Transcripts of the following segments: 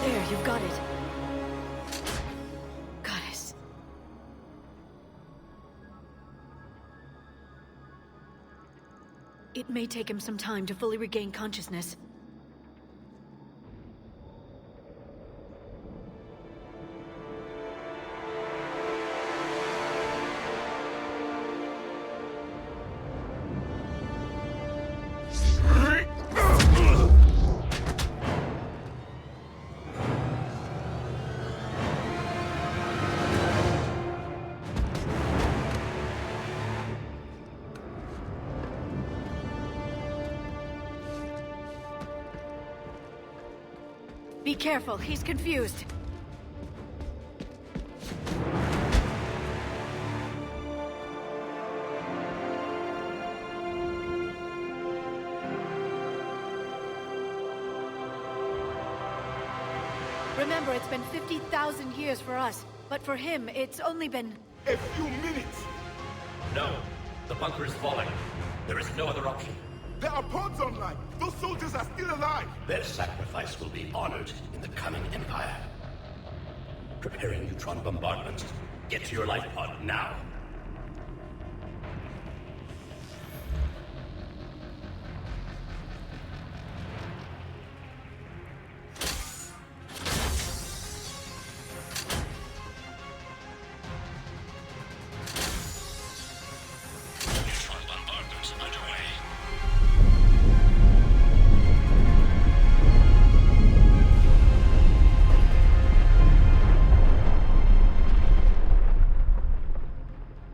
There, you've got it. Goddess. It may take him some time to fully regain consciousness. Be careful, he's confused. Remember, it's been 50,000 years for us, but for him, it's only been... a few minutes! No, the bunker is falling. There is no other option. There are pods online! Those soldiers are still alive! Their sacrifice will be honored in the coming Empire. Preparing neutron bombardment. Get to your life pod now. Neutron bombardment underway.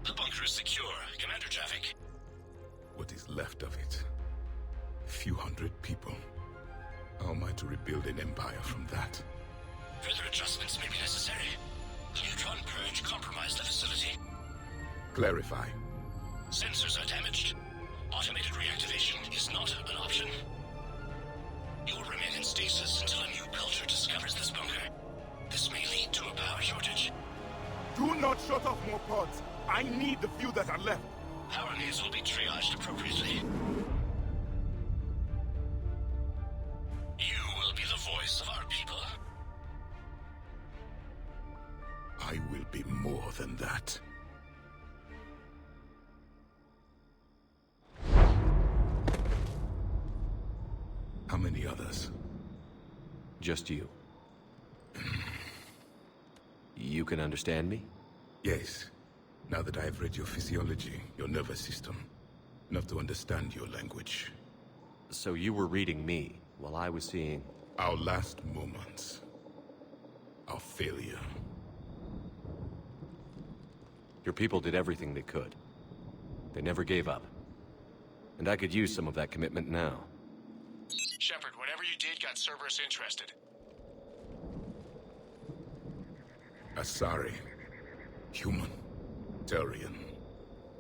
The bunker is secure. Commander traffic. What is left of it? A few hundred people. How am I to rebuild an empire from that? Further adjustments may be necessary. The neutron purge compromised the facility. Clarify. Sensors are damaged. Automated reactivation is not an option. You will remain in stasis until a new culture discovers this bunker. This may lead to a power shortage. Do not shut off more pods! I need the few that are left! Power needs will be triaged appropriately. You will be the voice of our people. I will be more than that. How many others? Just you. You can understand me? Yes. Now that I have read your physiology, your nervous system, enough to understand your language. So you were reading me, while I was seeing... Our last moments. Our failure. Your people did everything they could. They never gave up. And I could use some of that commitment now. Shepard, whatever you did got Cerberus interested. Asari. Human. Turian.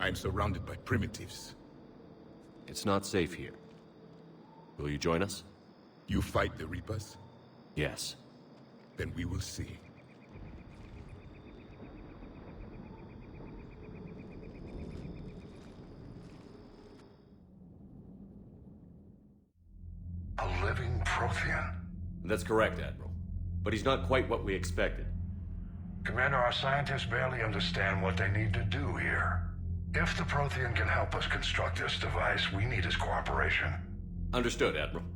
I'm surrounded by primitives. It's not safe here. Will you join us? You fight the Reapers? Yes. Then we will see. A living Prothean? That's correct, Admiral. But he's not quite what we expected. Commander, our scientists barely understand what they need to do here. If the Prothean can help us construct this device, we need his cooperation. Understood, Admiral.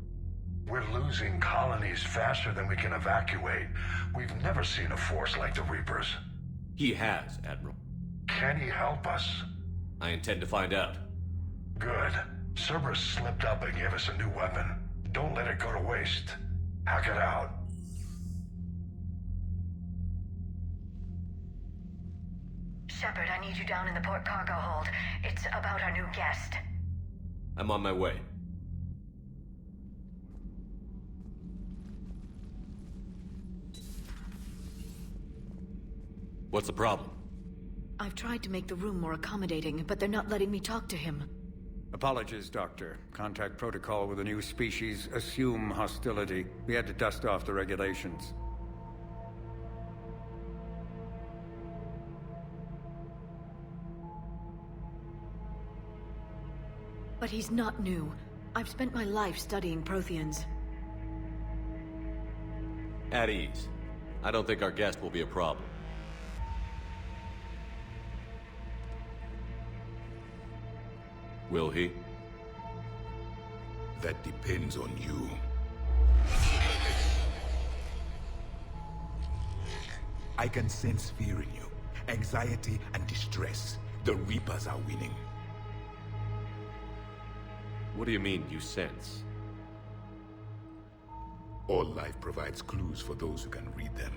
We're losing colonies faster than we can evacuate. We've never seen a force like the Reapers. He has, Admiral. Can he help us? I intend to find out. Good. Cerberus slipped up and gave us a new weapon. Don't let it go to waste. Hack it out. Shepard, I need you down in the port cargo hold. It's about our new guest. I'm on my way. What's the problem? I've tried to make the room more accommodating, but they're not letting me talk to him. Apologies, Doctor. Contact protocol with a new species. Assume hostility. We had to dust off the regulations. But he's not new. I've spent my life studying Protheans. At ease. I don't think our guest will be a problem. Will he? That depends on you. I can sense fear in you, anxiety and distress. The Reapers are winning. What do you mean, you sense? All life provides clues for those who can read them.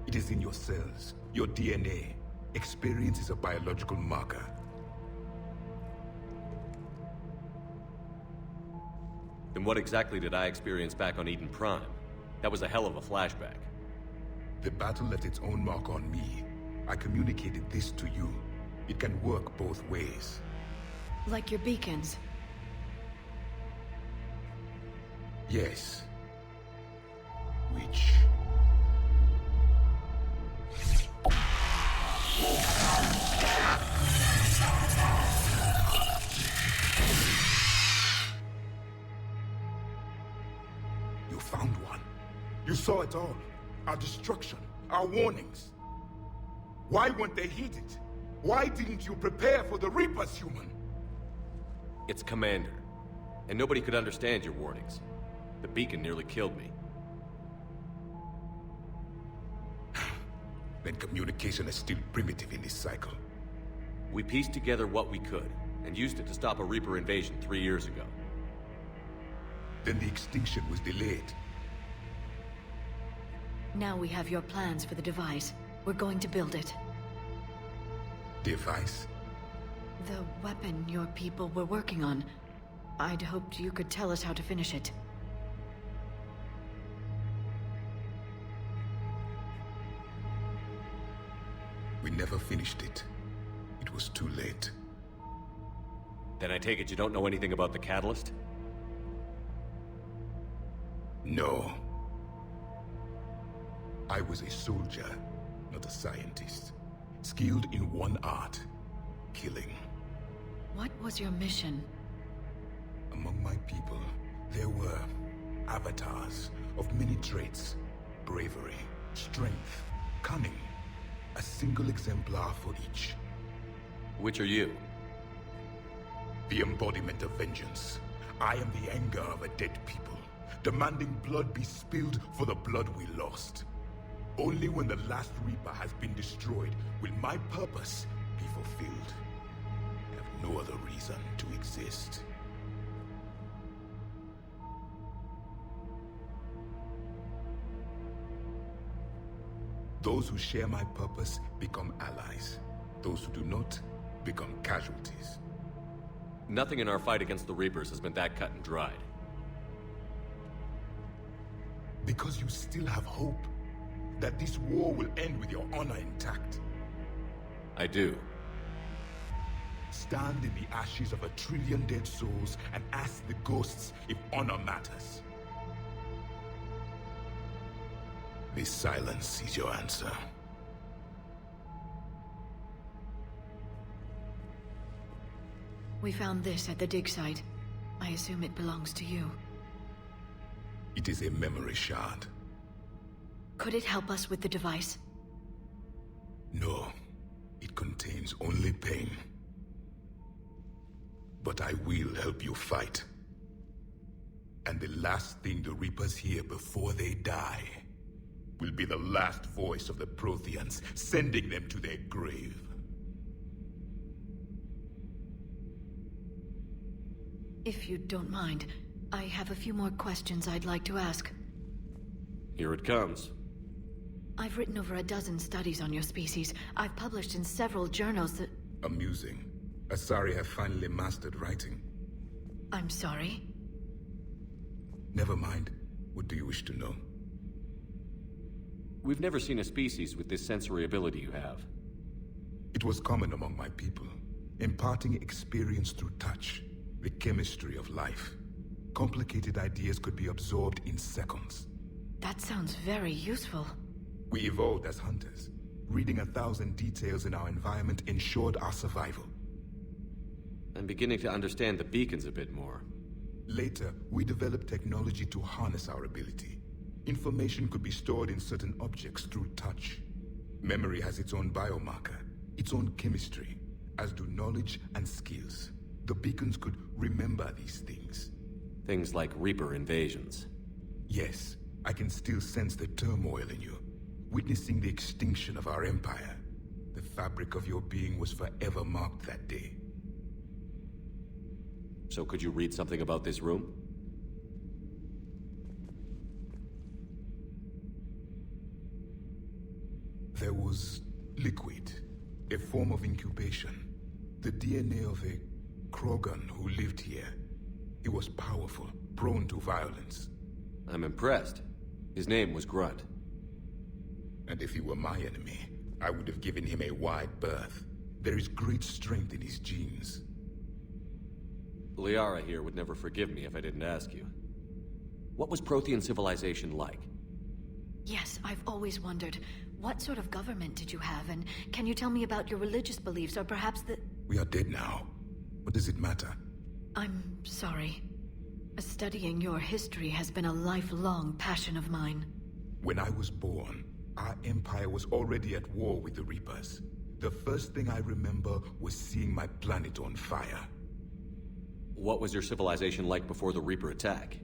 It is in your cells, your DNA. Experience is a biological marker. Then what exactly did I experience back on Eden Prime? That was a hell of a flashback. The battle left its own mark on me. I communicated this to you. It can work both ways. Like your beacons. Yes. Which... You found one. You saw it all. Our destruction, our warnings. Why weren't they heeded? Why didn't you prepare for the Reapers, human? It's Commander. And nobody could understand your warnings. The beacon nearly killed me. Then communication is still primitive in this cycle. We pieced together what we could, and used it to stop a Reaper invasion 3 years ago. Then the extinction was delayed. Now we have your plans for the device. We're going to build it. Device? The weapon your people were working on. I'd hoped you could tell us how to finish it. We never finished it. It was too late. Then I take it you don't know anything about the catalyst? No. I was a soldier, not a scientist. Skilled in one art, killing. What was your mission? Among my people, there were avatars of many traits. Bravery, strength, cunning. A single exemplar for each. Which are you? The embodiment of vengeance. I am the anger of a dead people, demanding blood be spilled for the blood we lost. Only when the last Reaper has been destroyed will my purpose be fulfilled. I have no other reason to exist. Those who share my purpose become allies. Those who do not become casualties. Nothing in our fight against the Reapers has been that cut and dried. Because you still have hope that this war will end with your honor intact. I do. Stand in the ashes of 1 trillion dead souls and ask the ghosts if honor matters. This silence is your answer. We found this at the dig site. I assume it belongs to you. It is a memory shard. Could it help us with the device? No, it contains only pain. But I will help you fight. And the last thing the Reapers hear before they die will be the last voice of the Protheans, sending them to their grave. If you don't mind, I have a few more questions I'd like to ask. Here it comes. I've written over a dozen studies on your species. I've published in several journals that... Amusing. Asari have finally mastered writing. I'm sorry? Never mind. What do you wish to know? We've never seen a species with this sensory ability you have. It was common among my people, imparting experience through touch, the chemistry of life. Complicated ideas could be absorbed in seconds. That sounds very useful. We evolved as hunters. Reading 1,000 details in our environment ensured our survival. I'm beginning to understand the beacons a bit more. Later, we developed technology to harness our ability. Information could be stored in certain objects through touch. Memory has its own biomarker, its own chemistry, as do knowledge and skills. The beacons could remember these things. Things like Reaper invasions. Yes, I can still sense the turmoil in you, witnessing the extinction of our empire. The fabric of your being was forever marked that day. So could you read something about this room? There was liquid, a form of incubation. The DNA of a Krogan who lived here. He was powerful, prone to violence. I'm impressed. His name was Grunt. And if he were my enemy, I would have given him a wide berth. There is great strength in his genes. Liara here would never forgive me if I didn't ask you. What was Prothean civilization like? Yes, I've always wondered, what sort of government did you have, and can you tell me about your religious beliefs, or perhaps the... We are dead now. What does it matter? I'm sorry. Studying your history has been a lifelong passion of mine. When I was born, our empire was already at war with the Reapers. The first thing I remember was seeing my planet on fire. What was your civilization like before the Reaper attack?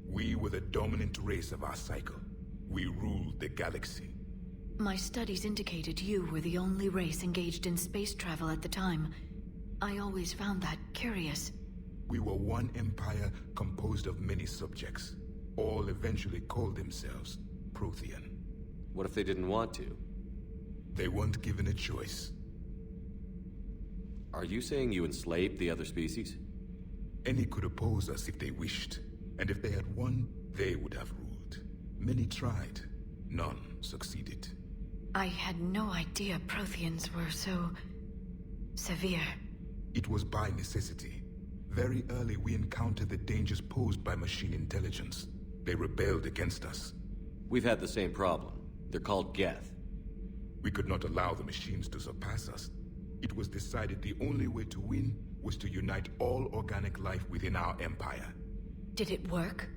We were the dominant race of our cycle. We ruled the galaxy. My studies indicated you were the only race engaged in space travel at the time. I always found that curious. We were one empire composed of many subjects. All eventually called themselves Prothean. What if they didn't want to? They weren't given a choice. Are you saying you enslaved the other species? Any could oppose us if they wished, and if they had won, they would have ruled. Many tried. None succeeded. I had no idea Protheans were so... severe. It was by necessity. Very early we encountered the dangers posed by machine intelligence. They rebelled against us. We've had the same problem. They're called Geth. We could not allow the machines to surpass us. It was decided the only way to win was to unite all organic life within our empire. Did it work?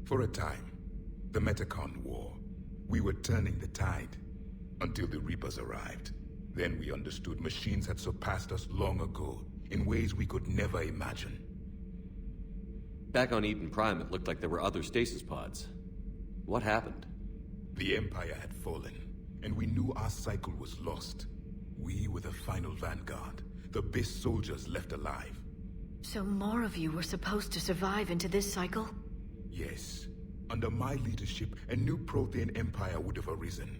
For a time. The Metacon War. We were turning the tide. Until the Reapers arrived. Then we understood machines had surpassed us long ago, in ways we could never imagine. Back on Eden Prime, it looked like there were other stasis pods. What happened? The Empire had fallen, and we knew our cycle was lost. We were the final vanguard, the best soldiers left alive. So more of you were supposed to survive into this cycle? Yes. Under my leadership, a new Prothean empire would have arisen.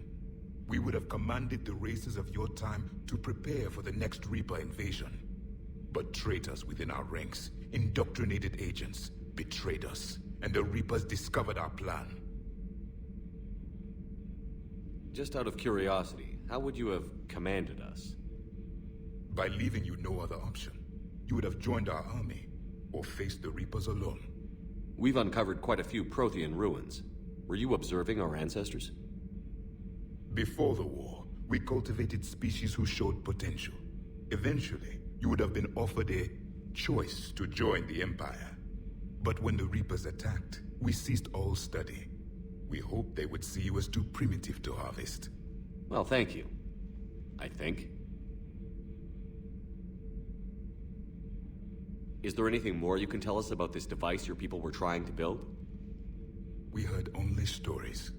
We would have commanded the races of your time to prepare for the next Reaper invasion. But traitors within our ranks, indoctrinated agents, betrayed us, and the Reapers discovered our plan. Just out of curiosity, how would you have commanded us? By leaving you no other option. You would have joined our army, or faced the Reapers alone. We've uncovered quite a few Prothean ruins. Were you observing our ancestors? Before the war, we cultivated species who showed potential. Eventually, you would have been offered a choice to join the Empire. But when the Reapers attacked, we ceased all study. We hoped they would see you as too primitive to harvest. Well, thank you. I think. Is there anything more you can tell us about this device your people were trying to build? We heard only stories.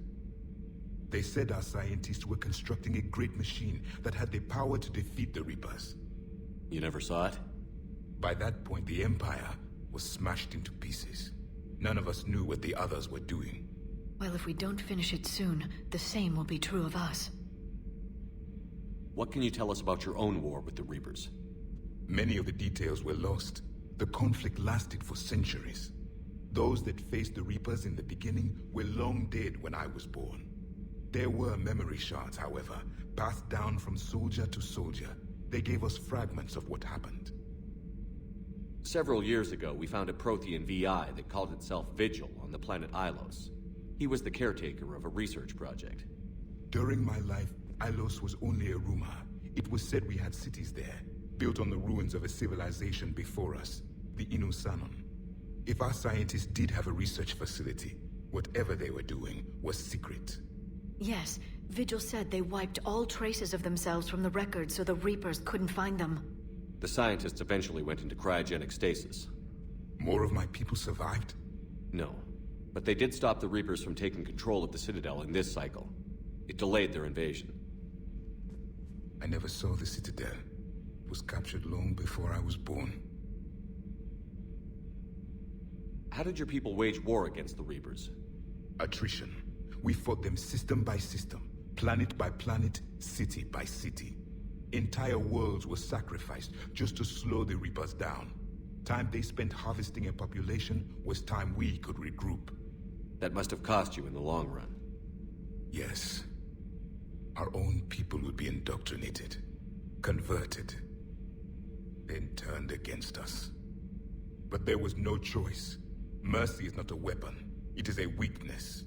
They said our scientists were constructing a great machine that had the power to defeat the Reapers. You never saw it? By that point, the Empire was smashed into pieces. None of us knew what the others were doing. Well, if we don't finish it soon, the same will be true of us. What can you tell us about your own war with the Reapers? Many of the details were lost. The conflict lasted for centuries. Those that faced the Reapers in the beginning were long dead when I was born. There were memory shards, however, passed down from soldier to soldier. They gave us fragments of what happened. Several years ago, we found a Prothean VI that called itself Vigil on the planet Ilos. He was the caretaker of a research project. During my life, Ilos was only a rumor. It was said we had cities there, built on the ruins of a civilization before us, the Inusanon. If our scientists did have a research facility, whatever they were doing was secret. Yes, Vigil said they wiped all traces of themselves from the records so the Reapers couldn't find them. The scientists eventually went into cryogenic stasis. More of my people survived? No, but they did stop the Reapers from taking control of the Citadel in this cycle. It delayed their invasion. I never saw the Citadel. It was captured long before I was born. How did your people wage war against the Reapers? Attrition. We fought them system by system, planet by planet, city by city. Entire worlds were sacrificed just to slow the Reapers down. Time they spent harvesting a population was time we could regroup. That must have cost you in the long run. Yes. Our own people would be indoctrinated, converted, then turned against us. But there was no choice. Mercy is not a weapon. It is a weakness.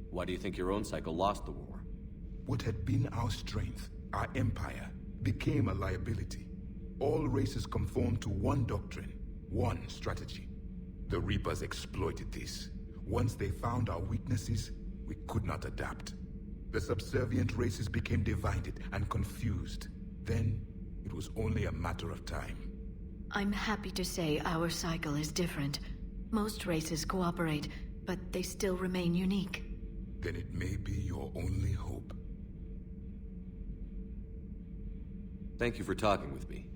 Why do you think your own cycle lost the war? What had been our strength, our empire, became a liability. All races conformed to one doctrine, one strategy. The Reapers exploited this. Once they found our weaknesses, we could not adapt. The subservient races became divided and confused. Then, it was only a matter of time. I'm happy to say our cycle is different. Most races cooperate, but they still remain unique. Then it may be your only hope. Thank you for talking with me.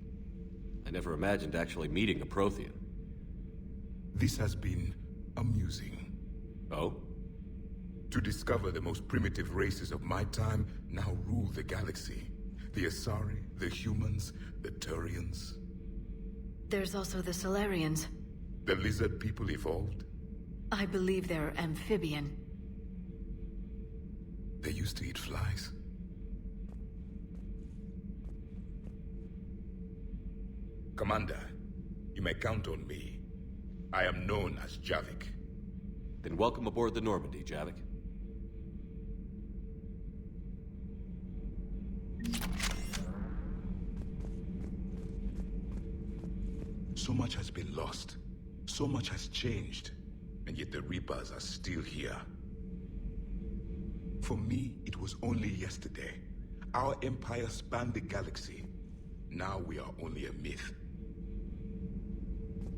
I never imagined actually meeting a Prothean. This has been amusing. Oh? To discover the most primitive races of my time now rule the galaxy. The Asari, the humans, the Turians. There's also the Solarians. The lizard people evolved? I believe they're amphibian. They used to eat flies. Commander, you may count on me. I am known as Javik. Then welcome aboard the Normandy, Javik. So much has been lost. So much has changed. And yet the Reapers are still here. For me, it was only yesterday. Our empire spanned the galaxy. Now we are only a myth.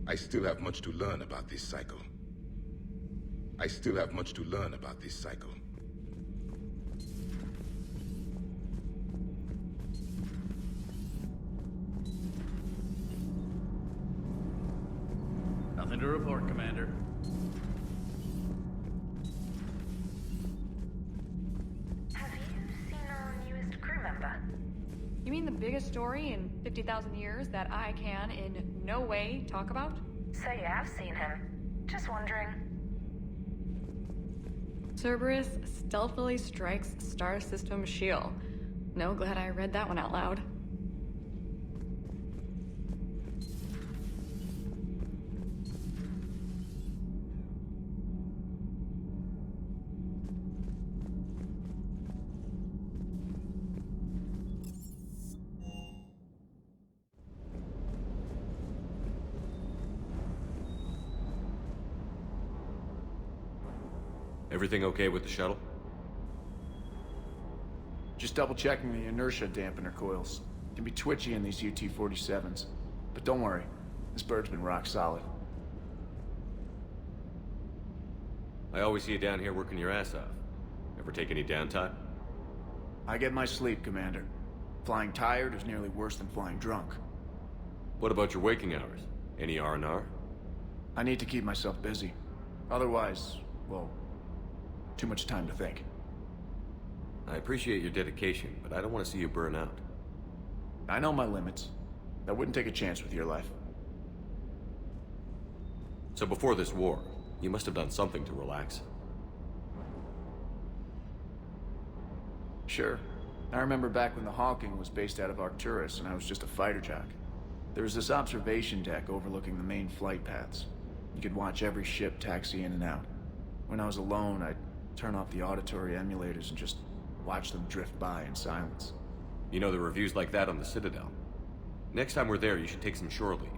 I still have much to learn about this cycle. Nothing to report, Commander. Have you seen our newest crew member? You mean the biggest story in 50,000 years that I can in no way talk about? So you have seen him. Just wondering. Cerberus stealthily strikes star system shield. No, glad I read that one out loud. Everything okay with the shuttle? Just double checking the inertia dampener coils. Can be twitchy in these UT-47s. But don't worry, this bird's been rock solid. I always see you down here working your ass off. Ever take any downtime? I get my sleep, Commander. Flying tired is nearly worse than flying drunk. What about your waking hours? Any R&R? I need to keep myself busy. Otherwise, well, too much time to think. I appreciate your dedication, but I don't want to see you burn out. I know my limits. I wouldn't take a chance with your life. So before this war, you must have done something to relax. Sure. I remember back when the Hawking was based out of Arcturus and I was just a fighter jock. There was this observation deck overlooking the main flight paths. You could watch every ship taxi in and out. When I was alone, I'd turn off the auditory emulators and just watch them drift by in silence. You know, the reviews like that on the Citadel. Next time we're there, you should take some shore leave.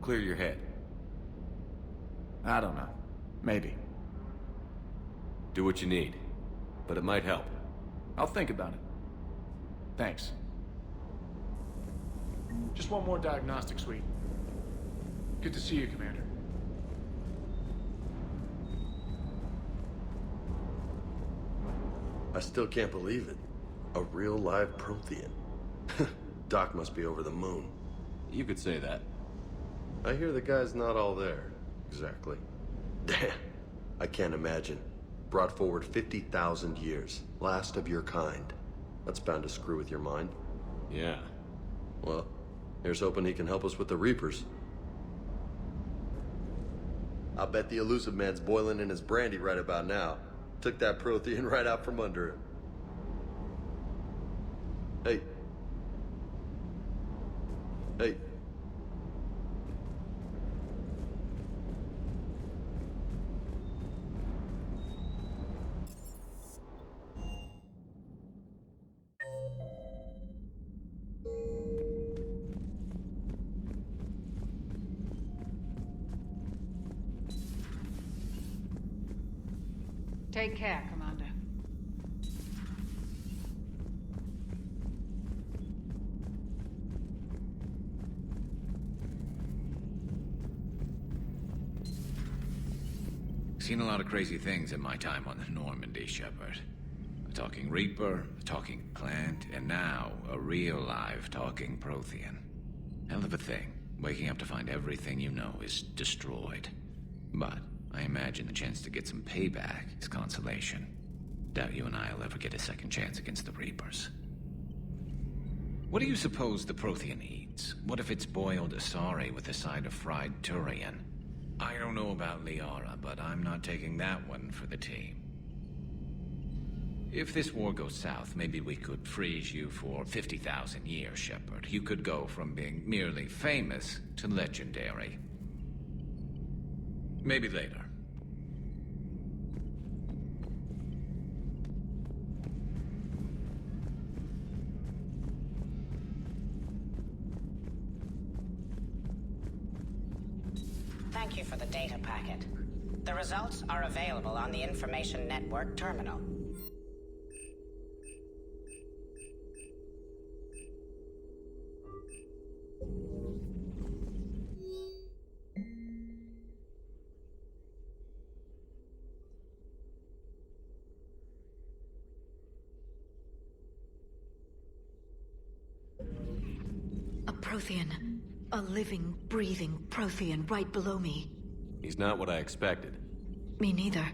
Clear your head. I don't know. Maybe. Do what you need. But it might help. I'll think about it. Thanks. Just one more diagnostic suite. Good to see you, Commander. I still can't believe it. A real live Prothean. Doc must be over the moon. You could say that. I hear the guy's not all there. Exactly. Damn. I can't imagine. Brought forward 50,000 years. Last of your kind. That's bound to screw with your mind. Yeah. Well, here's hoping he can help us with the Reapers. I bet the elusive man's boiling in his brandy right about now. Took that Prothean right out from under him. Hey. Hey. Take care, Commander. Seen a lot of crazy things in my time on the Normandy, Shepard. A talking Reaper, a talking plant, and now a real live talking Prothean. Hell of a thing, waking up to find everything you know is destroyed. But I imagine the chance to get some payback is consolation. Doubt you and I'll ever get a second chance against the Reapers. What do you suppose the Prothean eats? What if it's boiled asari with a side of fried Turian? I don't know about Liara, but I'm not taking that one for the team. If this war goes south, maybe we could freeze you for 50,000 years, Shepard. You could go from being merely famous to legendary. Maybe later. Thank you for the data packet. The results are available on the Information Network terminal. A Prothean. A living, breathing Prothean right below me. He's not what I expected. Me neither.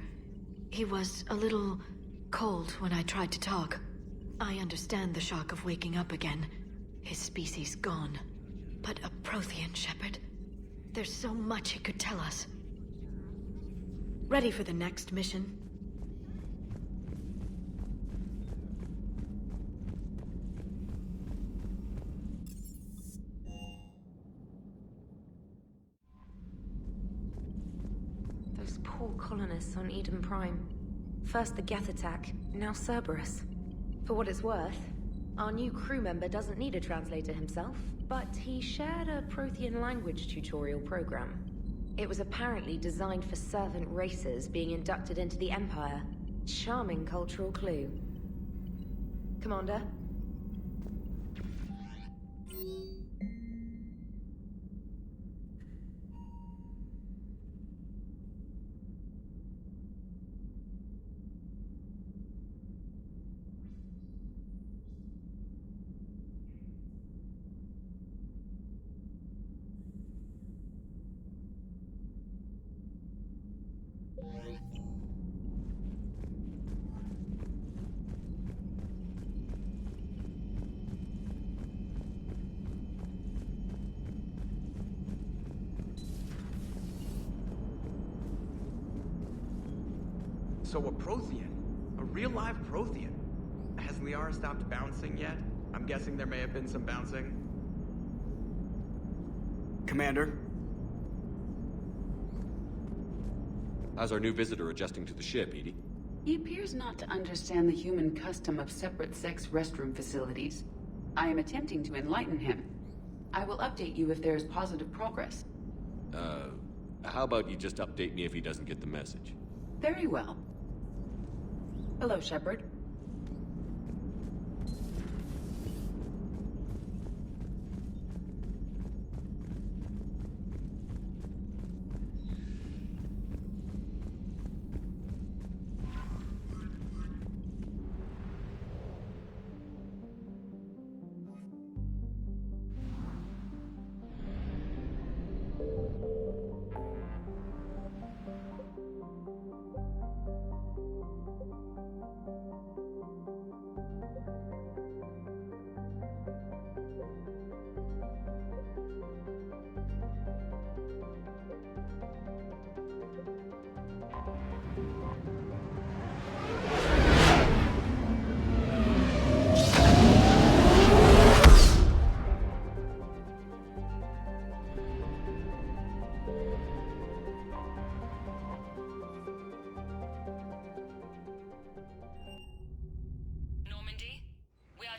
He was a little cold when I tried to talk. I understand the shock of waking up again. His species gone. But a Prothean, Shepard. There's so much he could tell us. Ready for the next mission? Poor colonists on Eden Prime. First the Geth attack, now Cerberus. For what it's worth, our new crew member doesn't need a translator himself, but he shared a Prothean language tutorial program. It was apparently designed for servant races being inducted into the Empire. Charming cultural clue. Commander? So a Prothean? A real live Prothean? Has Liara stopped bouncing yet? I'm guessing there may have been some bouncing. Commander? How's our new visitor adjusting to the ship, Edie? He appears not to understand the human custom of separate sex restroom facilities. I am attempting to enlighten him. I will update you if there is positive progress. How about you just update me if he doesn't get the message? Very well. Hello, Shepard.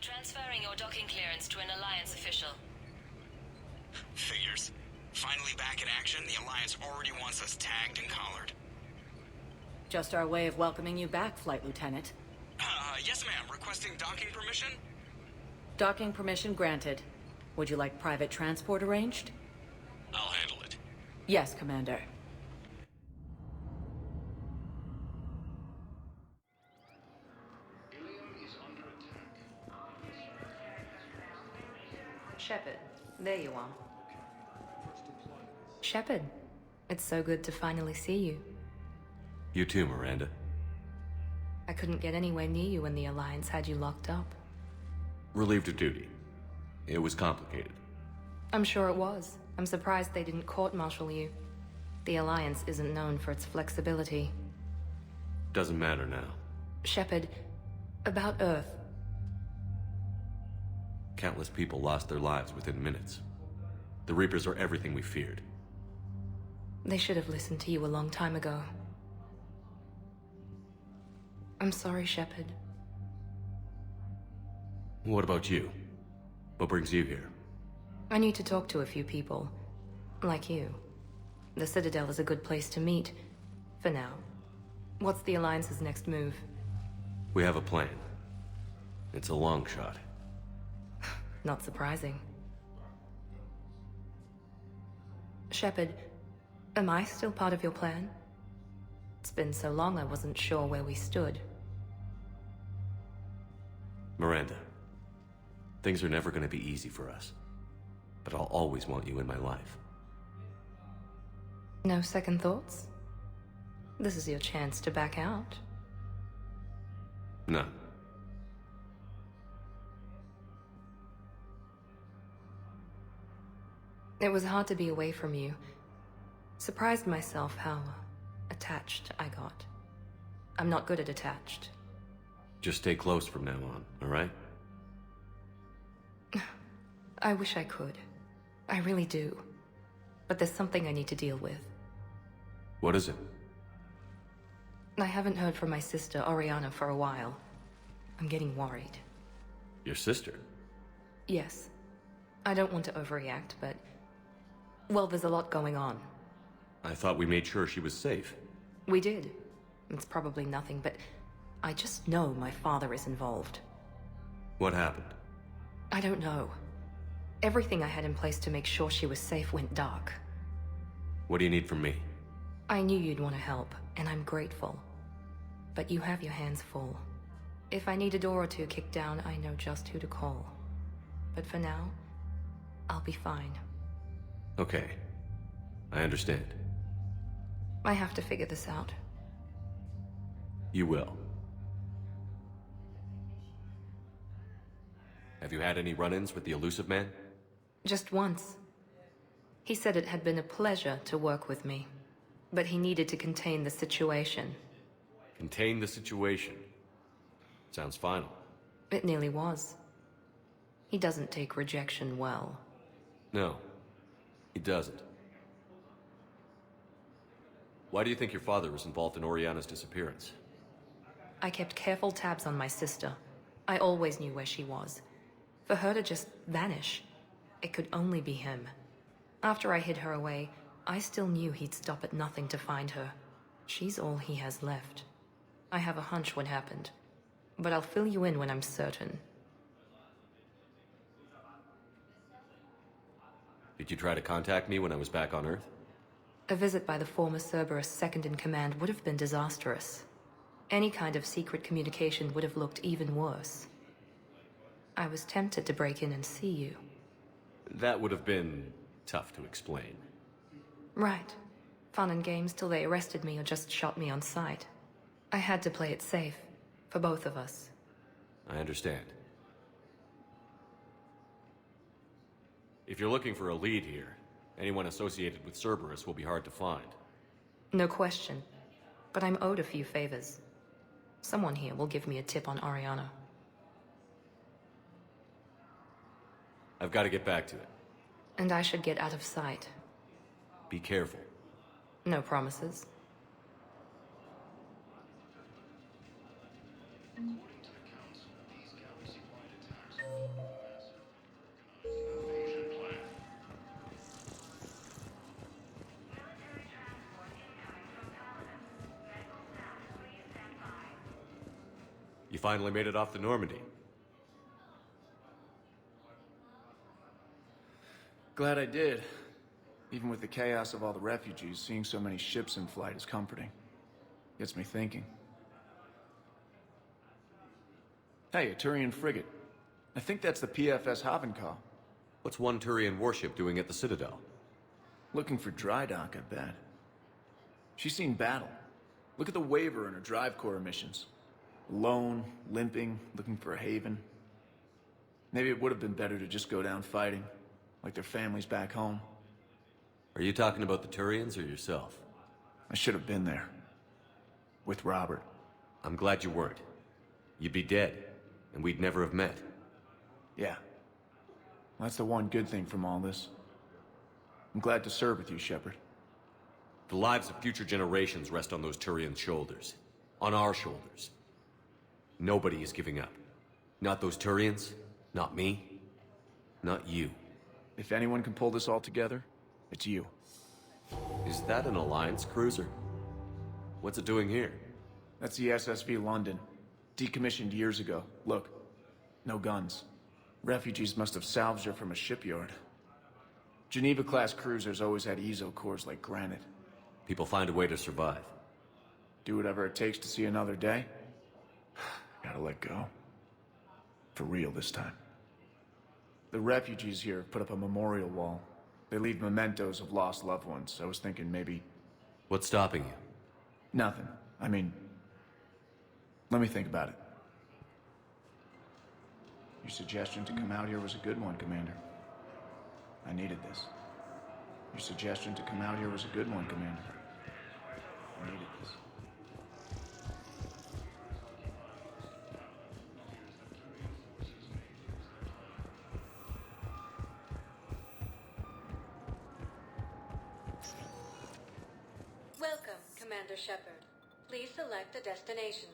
Transferring your docking clearance to an Alliance official. Figures. Finally back in action, the Alliance already wants us tagged and collared. Just our way of welcoming you back, Flight Lieutenant. Yes ma'am, requesting docking permission? Docking permission granted. Would you like private transport arranged? I'll handle it. Yes, Commander. Shepard, there you are. Shepard, it's so good to finally see you. You too, Miranda. I couldn't get anywhere near you when the Alliance had you locked up. Relieved of duty. It was complicated. I'm sure it was. I'm surprised they didn't court-martial you. The Alliance isn't known for its flexibility. Doesn't matter now. Shepard, about Earth. Countless people lost their lives within minutes. The Reapers are everything we feared. They should have listened to you a long time ago. I'm sorry, Shepard. What about you? What brings you here? I need to talk to a few people. Like you. The Citadel is a good place to meet. For now. What's the Alliance's next move? We have a plan. It's a long shot. Not surprising. Shepard, am I still part of your plan? It's been so long I wasn't sure where we stood. Miranda, things are never going to be easy for us. But I'll always want you in my life. No second thoughts? This is your chance to back out. No. It was hard to be away from you. Surprised myself how attached I got. I'm not good at attached. Just stay close from now on, all right? I wish I could. I really do. But there's something I need to deal with. What is it? I haven't heard from my sister, Oriana, for a while. I'm getting worried. Your sister? Yes. I don't want to overreact, but... well, there's a lot going on. I thought we made sure she was safe. We did. It's probably nothing, but... I just know my father is involved. What happened? I don't know. Everything I had in place to make sure she was safe went dark. What do you need from me? I knew you'd want to help, and I'm grateful. But you have your hands full. If I need a door or two kicked down, I know just who to call. But for now, I'll be fine. Okay. I understand. I have to figure this out. You will. Have you had any run-ins with the elusive man? Just once. He said it had been a pleasure to work with me, but he needed to contain the situation. Contain the situation. Sounds final. It nearly was. He doesn't take rejection well. No, he doesn't. Why do you think your father was involved in Oriana's disappearance? I kept careful tabs on my sister. I always knew where she was. For her to just vanish, It could only be him. After I hid her away, I still knew he'd stop at nothing to find her. She's all he has left. I have a hunch what happened, but I'll fill you in when I'm certain. Did you try to contact me when I was back on Earth? A visit by the former Cerberus second-in-command would have been disastrous. Any kind of secret communication would have looked even worse. I was tempted to break in and see you. That would have been tough to explain. Right. Fun and games till they arrested me or just shot me on sight. I had to play it safe, for both of us. I understand. If you're looking for a lead here, anyone associated with Cerberus will be hard to find. No question. But I'm owed a few favors. Someone here will give me a tip on Ariana. I've got to get back to it. And I should get out of sight. Be careful. No promises. You finally made it off the Normandy. Glad I did. Even with the chaos of all the refugees, seeing so many ships in flight is comforting. Gets me thinking. Hey, a Turian frigate. I think that's the PFS Havenkaw. What's one Turian warship doing at the Citadel? Looking for dry dock, I bet. She's seen battle. Look at the waiver in her drive core emissions. Alone, limping, looking for a haven. Maybe it would have been better to just go down fighting, like their families back home. Are you talking about the Turians or yourself? I should have been there. With Robert. I'm glad you weren't. You'd be dead, and we'd never have met. Yeah. That's the one good thing from all this. I'm glad to serve with you, Shepard. The lives of future generations rest on those Turians' shoulders. On our shoulders. Nobody is giving up. Not those Turians, not me, not you. If anyone can pull this all together, it's you. Is that an Alliance cruiser? What's it doing here? That's the SSV London. Decommissioned years ago. Look, no guns. Refugees must have salvaged her from a shipyard. Geneva-class cruisers always had ezo cores like granite. People find a way to survive. Do whatever it takes to see another day. Gotta let go. For real this time. The refugees here have put up a memorial wall. They leave mementos of lost loved ones. I was thinking maybe... What's stopping you? Nothing. I mean... Let me think about it. Your suggestion to come out here was a good one, Commander. I needed this. Your suggestion to come out here was a good one, Commander. I needed this. Welcome, Commander Shepard. Please select a destination.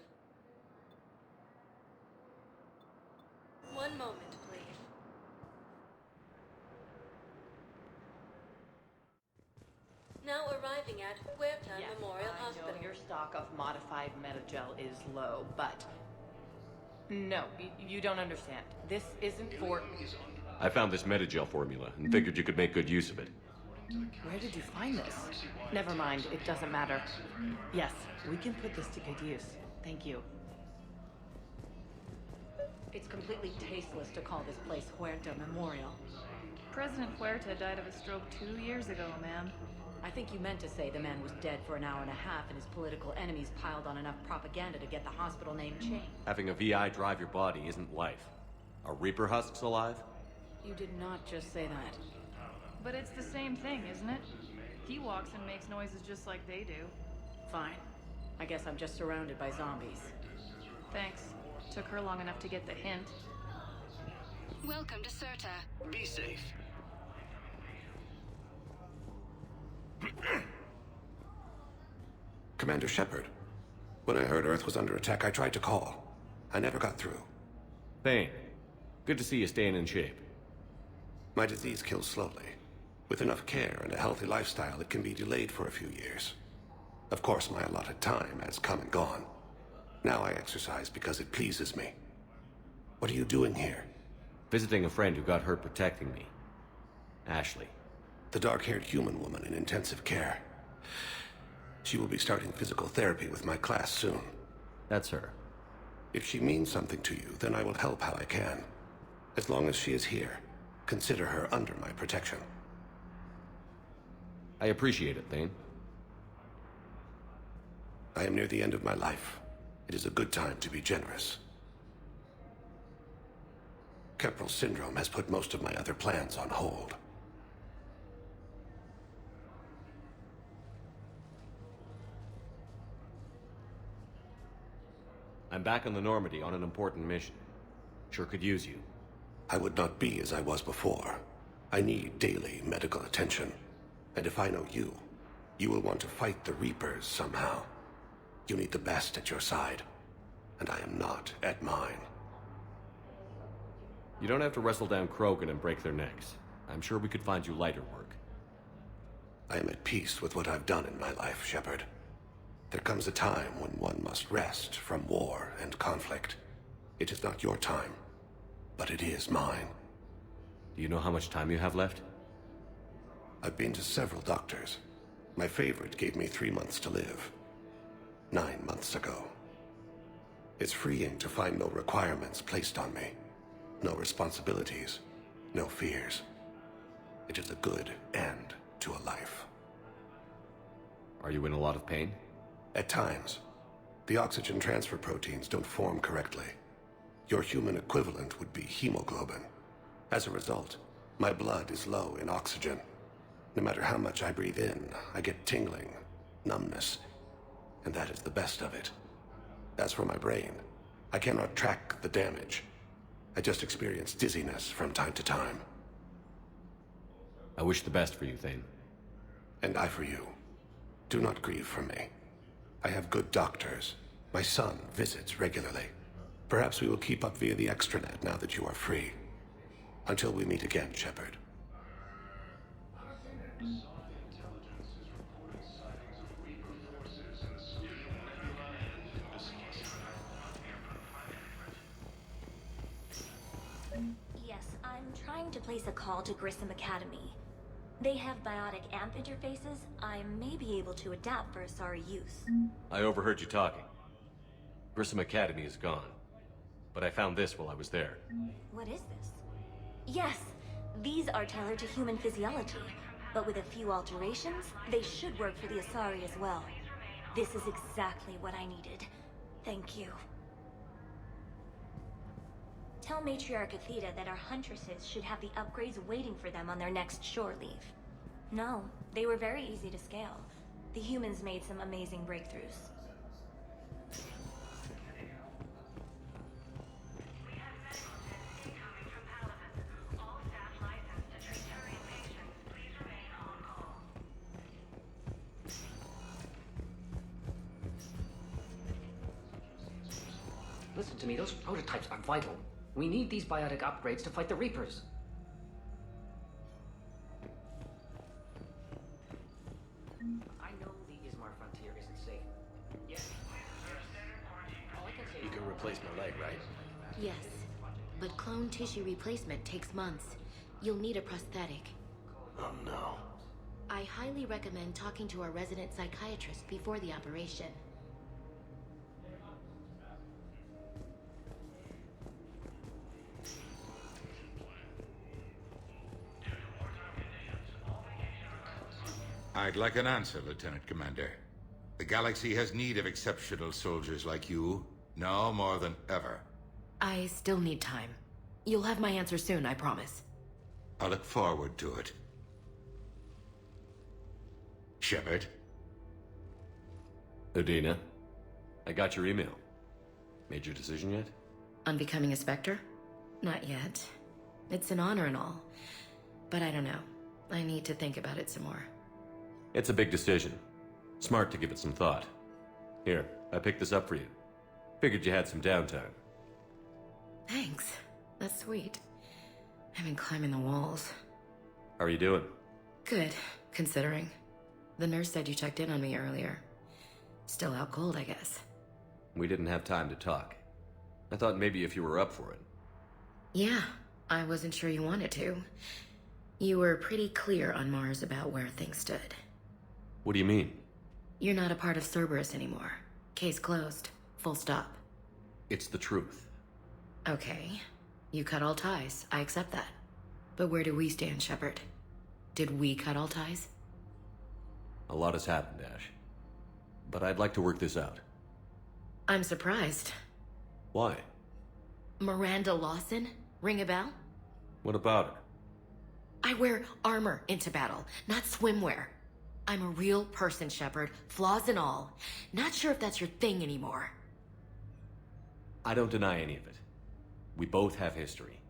One moment, please. Now arriving at Huerta Memorial Hospital. I know your stock of modified metagel is low, but... No, you don't understand. This isn't for... I found this metagel formula and figured you could make good use of it. Where did you find this? Never mind, it doesn't matter. Yes, we can put this to good use. Thank you. It's completely tasteless to call this place Huerta Memorial. President Huerta died of a stroke 2 years ago, ma'am. I think you meant to say the man was dead for an hour and a half and his political enemies piled on enough propaganda to get the hospital name changed. Having a VI drive your body isn't life. Are Reaper husks alive? You did not just say that. But it's the same thing, isn't it? He walks and makes noises just like they do. Fine. I guess I'm just surrounded by zombies. Thanks. Took her long enough to get the hint. Welcome to Serta. Be safe. Commander Shepard, when I heard Earth was under attack, I tried to call. I never got through. Thane, good to see you staying in shape. My disease kills slowly. With enough care and a healthy lifestyle, it can be delayed for a few years. Of course, my allotted time has come and gone. Now I exercise because it pleases me. What are you doing here? Visiting a friend who got hurt protecting me. Ashley. The dark-haired human woman in intensive care. She will be starting physical therapy with my class soon. That's her. If she means something to you, then I will help how I can. As long as she is here, consider her under my protection. I appreciate it, Thane. I am near the end of my life. It is a good time to be generous. Keppel syndrome has put most of my other plans on hold. I'm back on the Normandy on an important mission. Sure could use you. I would not be as I was before. I need daily medical attention. And if I know you, you will want to fight the Reapers somehow. You need the best at your side. And I am not at mine. You don't have to wrestle down Krogan and break their necks. I'm sure we could find you lighter work. I am at peace with what I've done in my life, Shepard. There comes a time when one must rest from war and conflict. It is not your time, but it is mine. Do you know how much time you have left? I've been to several doctors. My favorite gave me 3 months to live. 9 months ago. It's freeing to find no requirements placed on me. No responsibilities. No fears. It is a good end to a life. Are you in a lot of pain? At times. The oxygen transfer proteins don't form correctly. Your human equivalent would be hemoglobin. As a result, my blood is low in oxygen. No matter how much I breathe in, I get tingling, numbness, and that is the best of it. As for my brain, I cannot track the damage. I just experience dizziness from time to time. I wish the best for you, Thane. And I for you. Do not grieve for me. I have good doctors. My son visits regularly. Perhaps we will keep up via the extranet now that you are free. Until we meet again, Shepard. Yes, I'm trying to place a call to Grissom Academy. They have biotic AMP interfaces. I may be able to adapt for Asari use. I overheard you talking. Grissom Academy is gone. But I found this while I was there. What is this? Yes, these are tailored to human physiology. But with a few alterations, they should work for the Asari as well. This is exactly what I needed. Thank you. Tell Matriarch Athena that our huntresses should have the upgrades waiting for them on their next shore leave. No, they were very easy to scale. The humans made some amazing breakthroughs. Listen to me, those prototypes are vital. We need these biotic upgrades to fight the Reapers. I know the Ismar frontier isn't safe. Yes. All I can say You can replace my leg, right? Yes, but clone tissue replacement takes months. You'll need a prosthetic. Oh no. I highly recommend talking to our resident psychiatrist before the operation. I'd like an answer, Lieutenant Commander. The galaxy has need of exceptional soldiers like you, now more than ever. I still need time. You'll have my answer soon, I promise. I look forward to it. Shepard? Udina, I got your email. Made your decision yet? On becoming a Spectre? Not yet. It's an honor and all. But I don't know. I need to think about it some more. It's a big decision. Smart to give it some thought. Here, I picked this up for you. Figured you had some downtime. Thanks. That's sweet. I've been climbing the walls. How are you doing? Good, considering. The nurse said you checked in on me earlier. Still out cold, I guess. We didn't have time to talk. I thought maybe if you were up for it. Yeah, I wasn't sure you wanted to. You were pretty clear on Mars about where things stood. What do you mean? You're not a part of Cerberus anymore. Case closed. Full stop. It's the truth. Okay. You cut all ties. I accept that. But where do we stand, Shepard? Did we cut all ties? A lot has happened, Ash. But I'd like to work this out. I'm surprised. Why? Miranda Lawson? Ring a bell? What about her? I wear armor into battle, not swimwear. I'm a real person, Shepard, flaws and all. Not sure if that's your thing anymore. I don't deny any of it. We both have history.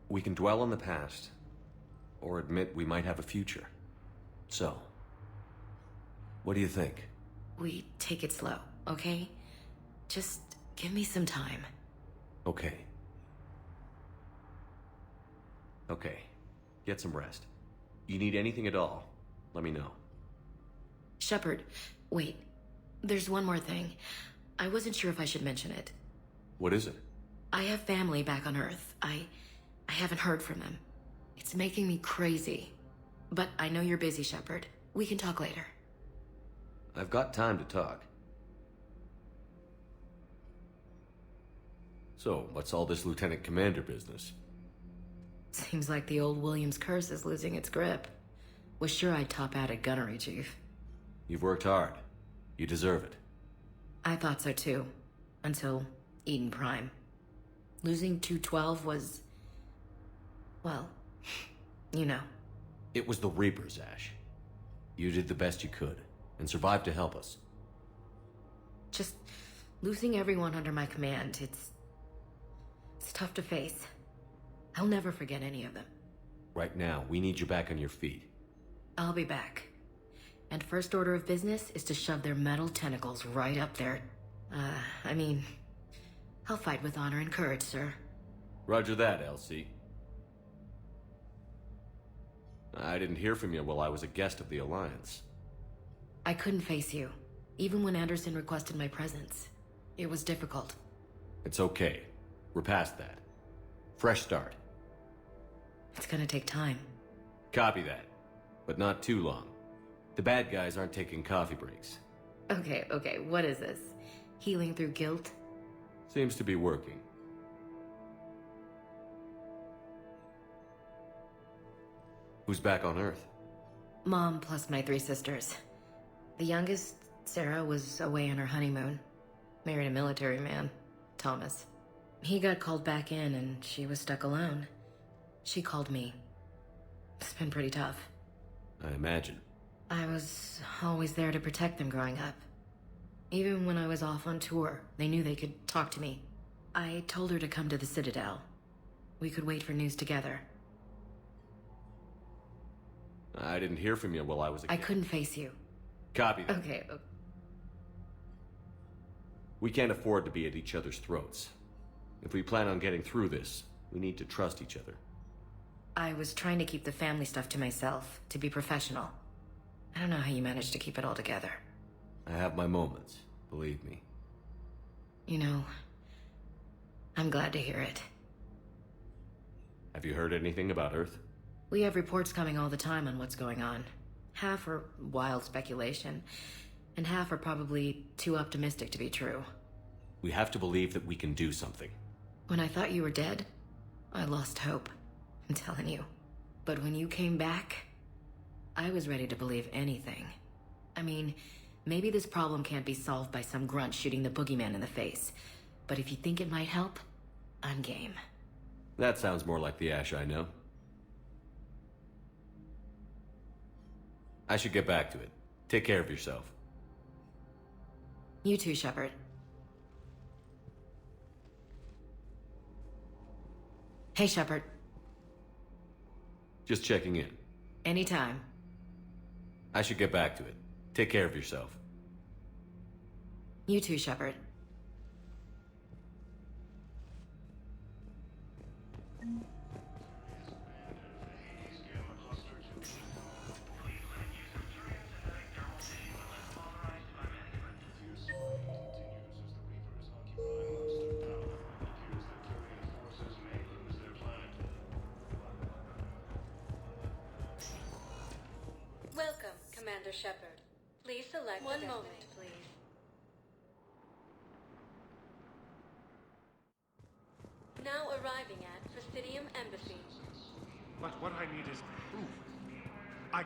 We can dwell on the past, or admit we might have a future. So, what do you think? We take it slow, okay? Just give me some time. Okay. Okay. Get some rest. You need anything at all, let me know. Shepard, wait. There's one more thing. I wasn't sure if I should mention it. What is it? I have family back on Earth. I haven't heard from them. It's making me crazy. But I know you're busy, Shepard. We can talk later. I've got time to talk. So, what's all this Lieutenant Commander business? Seems like the old Williams curse is losing its grip. Was sure I'd top out at gunnery, Chief. You've worked hard. You deserve it. I thought so too. Until Eden Prime. Losing 212 was... well, you know. It was the Reapers, Ash. You did the best you could, and survived to help us. Just losing everyone under my command, it's tough to face. I'll never forget any of them. Right now, we need you back on your feet. I'll be back. And first order of business is to shove their metal tentacles right up there. I mean, I'll fight with honor and courage, sir. Roger that, Elsie. I didn't hear from you while I was a guest of the Alliance. I couldn't face you, even when Anderson requested my presence. It was difficult. It's okay. We're past that. Fresh start. It's gonna take time. Copy that. But not too long. The bad guys aren't taking coffee breaks. Okay, what is this? Healing through guilt? Seems to be working. Who's back on Earth? Mom plus my 3 sisters. The youngest, Sarah, was away on her honeymoon. Married a military man, Thomas. He got called back in and she was stuck alone. She called me. It's been pretty tough. I imagine. I was always there to protect them growing up. Even when I was off on tour, they knew they could talk to me. I told her to come to the Citadel. We could wait for news together. I didn't hear from you while I was a I couldn't face you. Copy that. Okay. We can't afford to be at each other's throats. If we plan on getting through this, we need to trust each other. I was trying to keep the family stuff to myself, to be professional. I don't know how you managed to keep it all together. I have my moments, believe me. You know, I'm glad to hear it. Have you heard anything about Earth? We have reports coming all the time on what's going on. Half are wild speculation, and half are probably too optimistic to be true. We have to believe that we can do something. When I thought you were dead, I lost hope. I'm telling you. But when you came back, I was ready to believe anything. I mean, maybe this problem can't be solved by some grunt shooting the boogeyman in the face. But if you think it might help, I'm game. That sounds more like the Ash I know. I should get back to it. Take care of yourself. You too, Shepard. Hey, Shepard. Just checking in. Anytime. I should get back to it. Take care of yourself. You too, Shepard. Commander Shepard. Please select one moment, please. Now arriving at Presidium Embassy. But what I need is proof.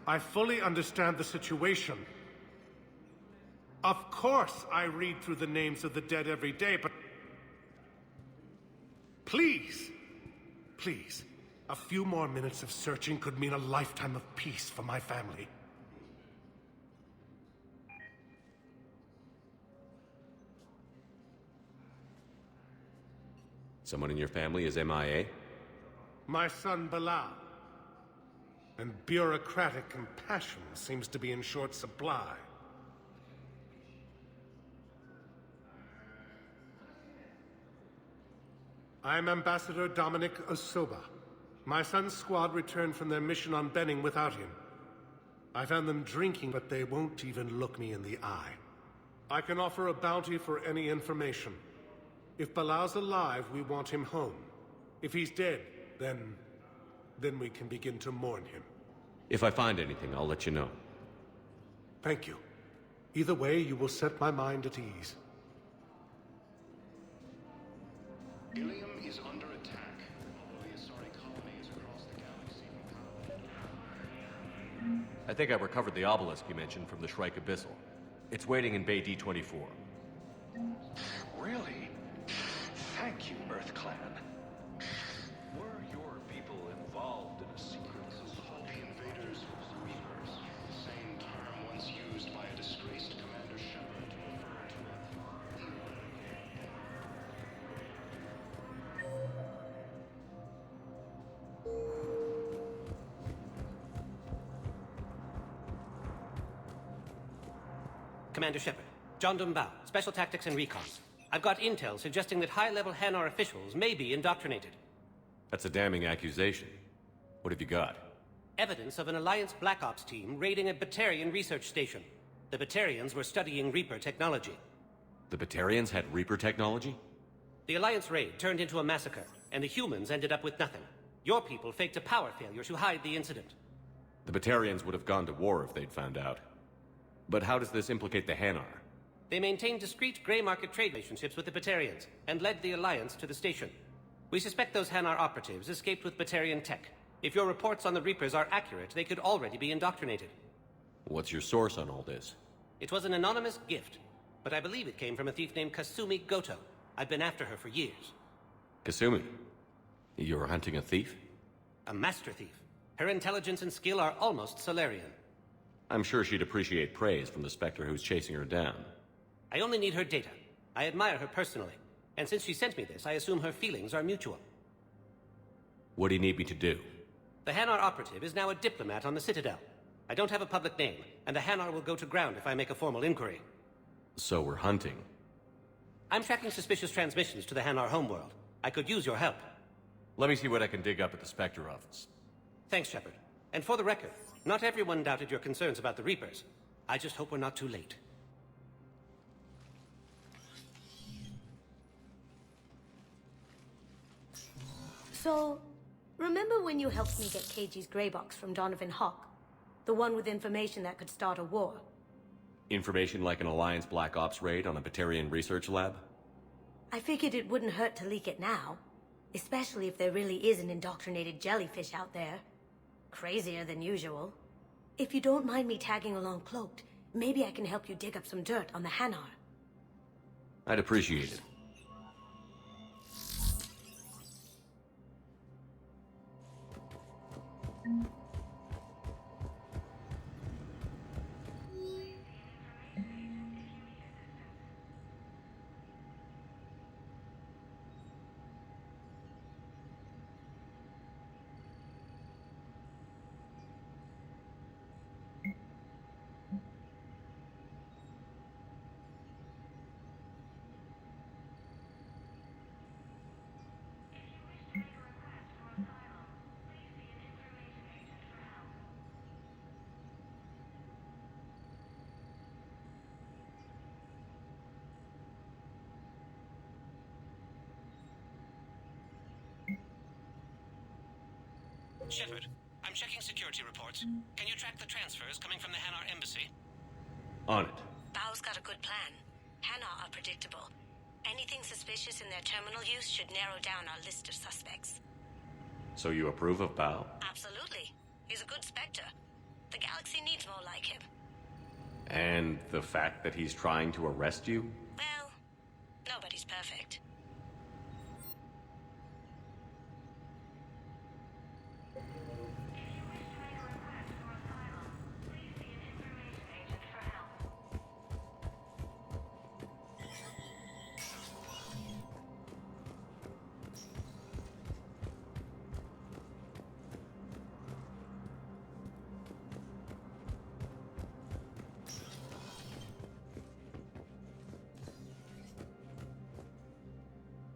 I fully understand the situation. Of course I read through the names of the dead every day, but... Please, please, a few more minutes of searching could mean a lifetime of peace for my family. Someone in your family is MIA? My son Bilal. And bureaucratic compassion seems to be in short supply. I'm Ambassador Dominic Osoba. My son's squad returned from their mission on Benning without him. I found them drinking, but they won't even look me in the eye. I can offer a bounty for any information. If Bilal's alive, we want him home. If he's dead, then we can begin to mourn him. If I find anything, I'll let you know. Thank you. Either way, you will set my mind at ease. Ilium is under attack. The Asari colonies across the galaxy. I think I recovered the obelisk you mentioned from the Shrike Abyssal. It's waiting in Bay D-24. Really? Thank you, Earth Clan. Were your people involved in a secret assault? The invaders were Reapers, the same term once used by a disgraced Commander Shepard to refer to Commander Shepard, John Dumbao, Special Tactics and Recon. I've got intel suggesting that high-level Hanar officials may be indoctrinated. That's a damning accusation. What have you got? Evidence of an Alliance Black Ops team raiding a Batarian research station. The Batarians were studying Reaper technology. The Batarians had Reaper technology? The Alliance raid turned into a massacre, and the humans ended up with nothing. Your people faked a power failure to hide the incident. The Batarians would have gone to war if they'd found out. But how does this implicate the Hanar? They maintained discreet gray market trade relationships with the Batarians, and led the Alliance to the station. We suspect those Hanar operatives escaped with Batarian tech. If your reports on the Reapers are accurate, they could already be indoctrinated. What's your source on all this? It was an anonymous gift, but I believe it came from a thief named Kasumi Goto. I've been after her for years. Kasumi? You're hunting a thief? A master thief. Her intelligence and skill are almost Solarian. I'm sure she'd appreciate praise from the Spectre who's chasing her down. I only need her data. I admire her personally. And since she sent me this, I assume her feelings are mutual. What do you need me to do? The Hanar operative is now a diplomat on the Citadel. I don't have a public name, and the Hanar will go to ground if I make a formal inquiry. So we're hunting. I'm tracking suspicious transmissions to the Hanar homeworld. I could use your help. Let me see what I can dig up at the Spectre office. Thanks, Shepard. And for the record, not everyone doubted your concerns about the Reapers. I just hope we're not too late. So, remember when you helped me get KG's grey box from Donovan Hawk? The one with information that could start a war? Information like an Alliance Black Ops raid on a Batarian research lab? I figured it wouldn't hurt to leak it now. Especially if there really is an indoctrinated jellyfish out there. Crazier than usual. If you don't mind me tagging along cloaked, maybe I can help you dig up some dirt on the Hanar. I'd appreciate it. Shepard, I'm checking security reports. Can you track the transfers coming from the Hanar embassy? On it. Bao's got a good plan. Hanar are predictable. Anything suspicious in their terminal use should narrow down our list of suspects. So you approve of Bao? Absolutely. He's a good Spectre. The galaxy needs more like him. And the fact that he's trying to arrest you? Well, nobody's perfect.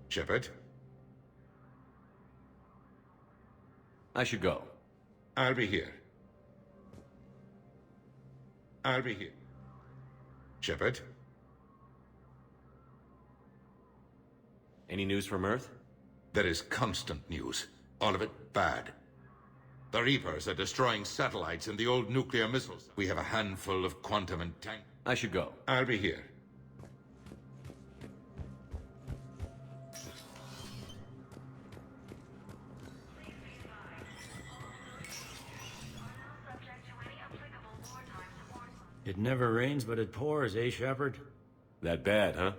Shepard? I should go. I'll be here. I'll be here. Shepard? Any news from Earth? There is constant news. All of it bad. The Reapers are destroying satellites and the old nuclear missiles. We have a handful of quantum and tank. I should go. I'll be here. It never rains, but it pours, eh, Shepard? That bad, huh?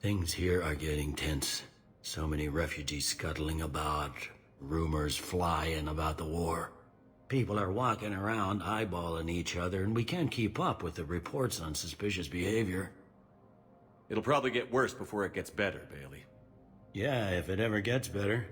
Things here are getting tense. So many refugees scuttling about, rumors flying about the war. People are walking around eyeballing each other, and we can't keep up with the reports on suspicious behavior. It'll probably get worse before it gets better, Bailey. Yeah, if it ever gets better.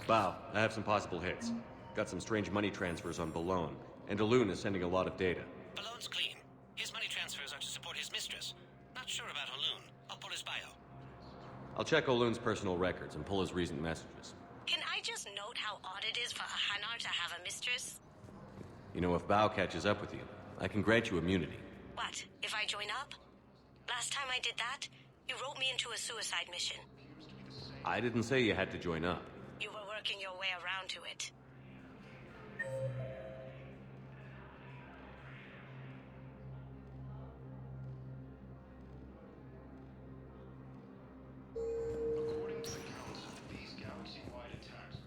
Bao, I have some possible hits. Got some strange money transfers on Balone, and Alun is sending a lot of data. Balone's clean. His money transfers are to support his mistress. Not sure about Alun. I'll pull his bio. I'll check Olun's personal records and pull his recent messages. Can I just note how odd it is for a Hanar to have a mistress? You know, if Bao catches up with you, I can grant you immunity. What, if I join up? Last time I did that, you wrote me into a suicide mission. I didn't say you had to join up. You were working your way around to it.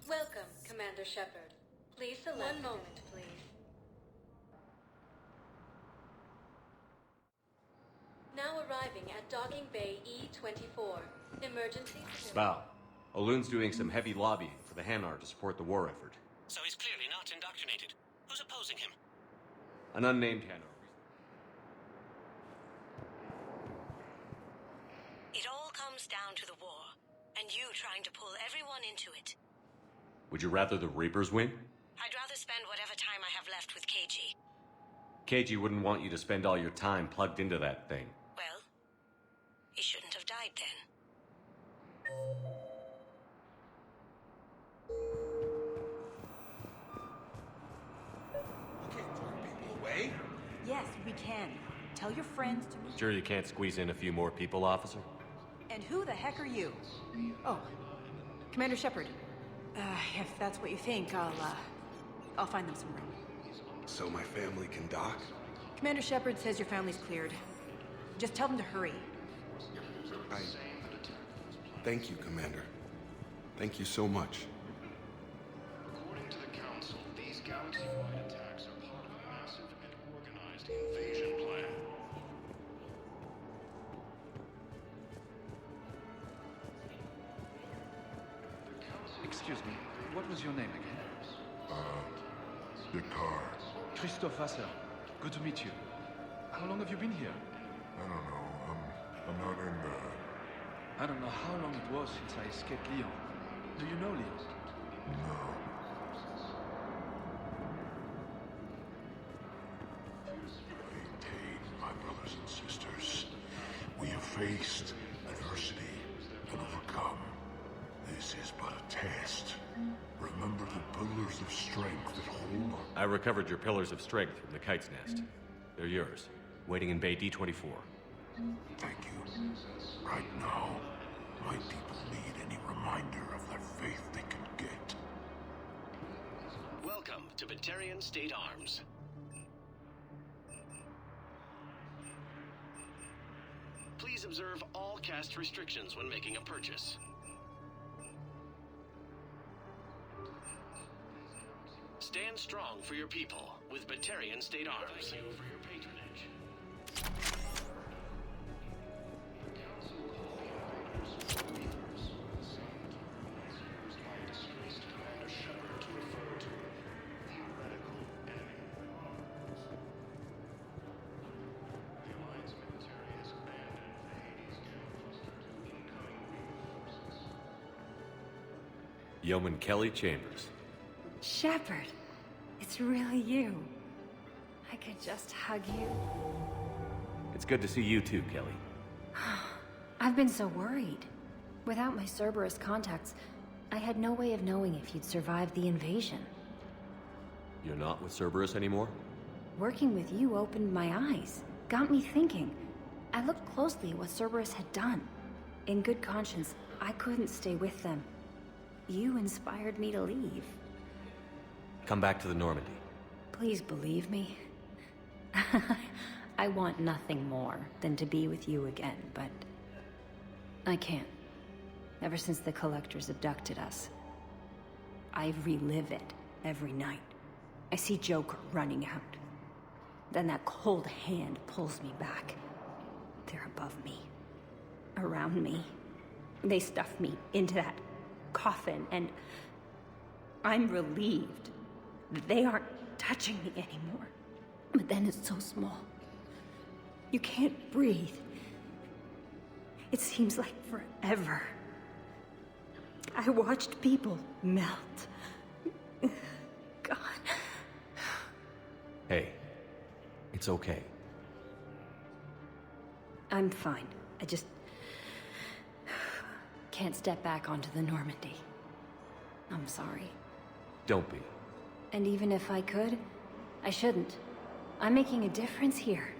Welcome, Commander Shepard. Please select... One moment, please. Now arriving at Docking Bay E-24. Emergency... Bao, Olun's doing some heavy lobbying for the Hanar to support the war effort. So he's clearly not indoctrinated. Who's opposing him? An unnamed Hanar. It all comes down to the war, and you trying to pull everyone into it. Would you rather the Reapers win? I'd rather spend whatever time I have left with KG. KG wouldn't want you to spend all your time plugged into that thing. Well, he shouldn't have died then. Away? Yes, we can. Tell your friends to meet. Sure you can't squeeze in a few more people, officer? And who the heck are you? Oh, Commander Shepard. If that's what you think, I'll find them some room. So my family can dock? Commander Shepard says your family's cleared. Just tell them to hurry. Thank you, Commander. Thank you so much. According to the Council, these galaxy-wide attacks are part of a massive and organized invasion plan. Excuse me, what was your name again? Gigabyte. Christophe Vasser. Good to meet you. How long have you been here? I don't know. I'm not in the... I don't know how long it was since I escaped Lyon. Do you know Lyon? No. Maintain, my brothers and sisters. We have faced adversity and overcome. test. Remember the pillars of strength that hold on. I recovered your pillars of strength from the kite's nest. They're yours, waiting in Bay D-24. Thank you. Right now, my people need any reminder of their faith they can get. Welcome to Batarian State Arms. Please observe all caste restrictions when making a purchase. Stand strong for your people with Batarian State Arms. Thank you for your patronage. Yeoman Kelly Chambers. Shepard, it's really you. I could just hug you. It's good to see you too, Kelly. I've been so worried. Without my Cerberus contacts, I had no way of knowing if you'd survived the invasion. You're not with Cerberus anymore? Working with you opened my eyes, got me thinking. I looked closely at what Cerberus had done. In good conscience, I couldn't stay with them. You inspired me to leave. Come back to the Normandy. Please believe me. I want nothing more than to be with you again, but I can't. Ever since the Collectors abducted us, I relive it every night. I see Joker running out. Then that cold hand pulls me back. They're above me, around me. They stuff me into that coffin, and I'm relieved that they aren't touching me anymore. But then it's so small. You can't breathe. It seems like forever. I watched people melt. God. Hey, it's okay. I'm fine. I just can't step back onto the Normandy. I'm sorry. Don't be. And even if I could, I shouldn't. I'm making a difference here.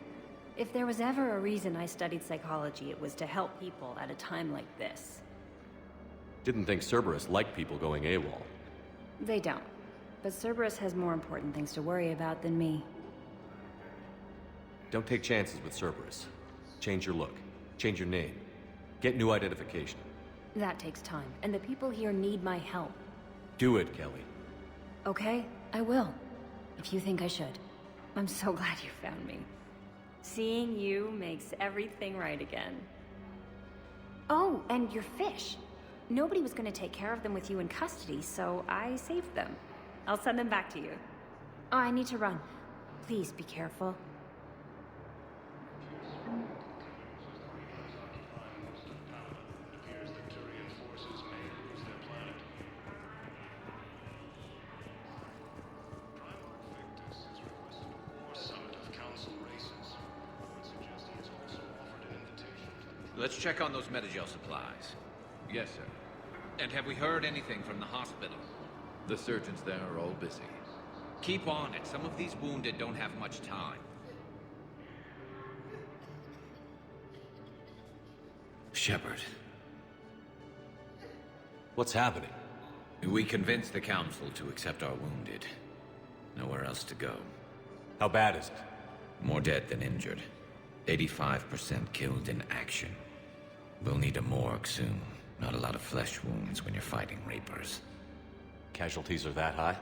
If there was ever a reason I studied psychology, it was to help people at a time like this. Didn't think Cerberus liked people going AWOL. They don't. But Cerberus has more important things to worry about than me. Don't take chances with Cerberus. Change your look. Change your name. Get new identification. That takes time, and the people here need my help. Do it, Kelly. Okay, I will. If you think I should. I'm so glad you found me. Seeing you makes everything right again. Oh, and your fish. Nobody was going to take care of them with you in custody, so I saved them. I'll send them back to you. Oh, I need to run. Please be careful. Let's check on those Metagel supplies. Yes, sir. And have we heard anything from the hospital? The surgeons there are all busy. Keep on it. Some of these wounded don't have much time. Shepard. What's happening? We convinced the Council to accept our wounded. Nowhere else to go. How bad is it? More dead than injured. 85% killed in action. We'll need a morgue soon. Not a lot of flesh wounds when you're fighting Reapers. Casualties are that high?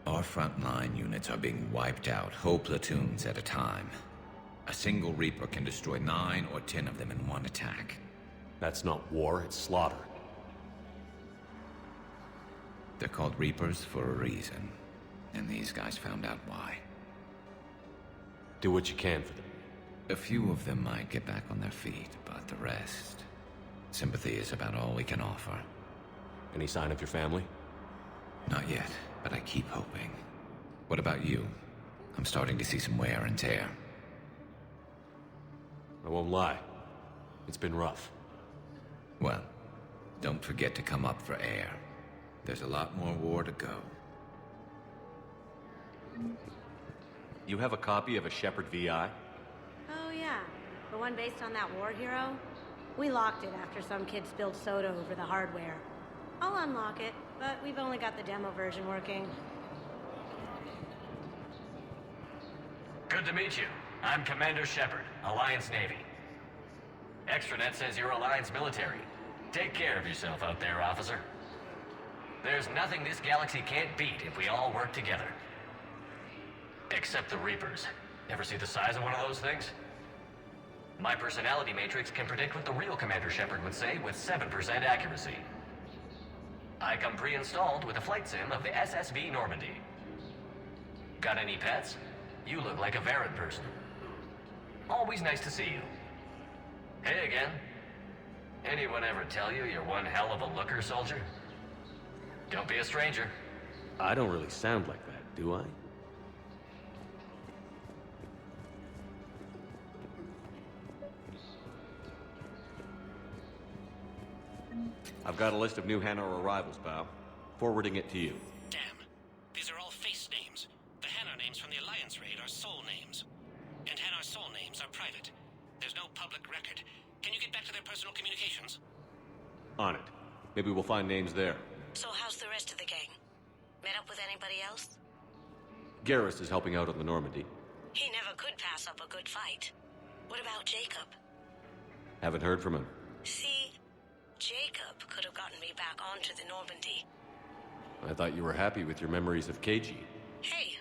Our frontline units are being wiped out, whole platoons at a time. A single Reaper can destroy 9 or 10 of them in one attack. That's not war, it's slaughter. They're called Reapers for a reason. And these guys found out why. Do what you can for them. A few of them might get back on their feet, but the rest... Sympathy is about all we can offer. Any sign of your family? Not yet, but I keep hoping. What about you? I'm starting to see some wear and tear. I won't lie. It's been rough. Well, don't forget to come up for air. There's a lot more war to go. You have a copy of a Shepard VI? Oh yeah, the one based on that war hero? We locked it after some kid spilled soda over the hardware. I'll unlock it, but we've only got the demo version working. Good to meet you. I'm Commander Shepard, Alliance Navy. Extranet says you're Alliance military. Take care of yourself out there, officer. There's nothing this galaxy can't beat if we all work together. Except the Reapers. Ever see the size of one of those things? My personality matrix can predict what the real Commander Shepard would say with 7% accuracy. I come pre-installed with a flight sim of the SSB Normandy. Got any pets? You look like a Varad person. Always nice to see you. Hey again. Anyone ever tell you you're one hell of a looker, soldier? Don't be a stranger. I don't really sound like that, do I? I've got a list of new Hanar arrivals, pal. Forwarding it to you. Damn. These are all face names. The Hanar names from the Alliance raid are soul names. And Hanar soul names are private. There's no public record. Can you get back to their personal communications? On it. Maybe we'll find names there. So how's the rest of the gang? Met up with anybody else? Garrus is helping out on the Normandy. He never could pass up a good fight. What about Jacob? Haven't heard from him. See, Jacob could have gotten me back onto the Normandy. I thought you were happy with your memories of KG. Hey,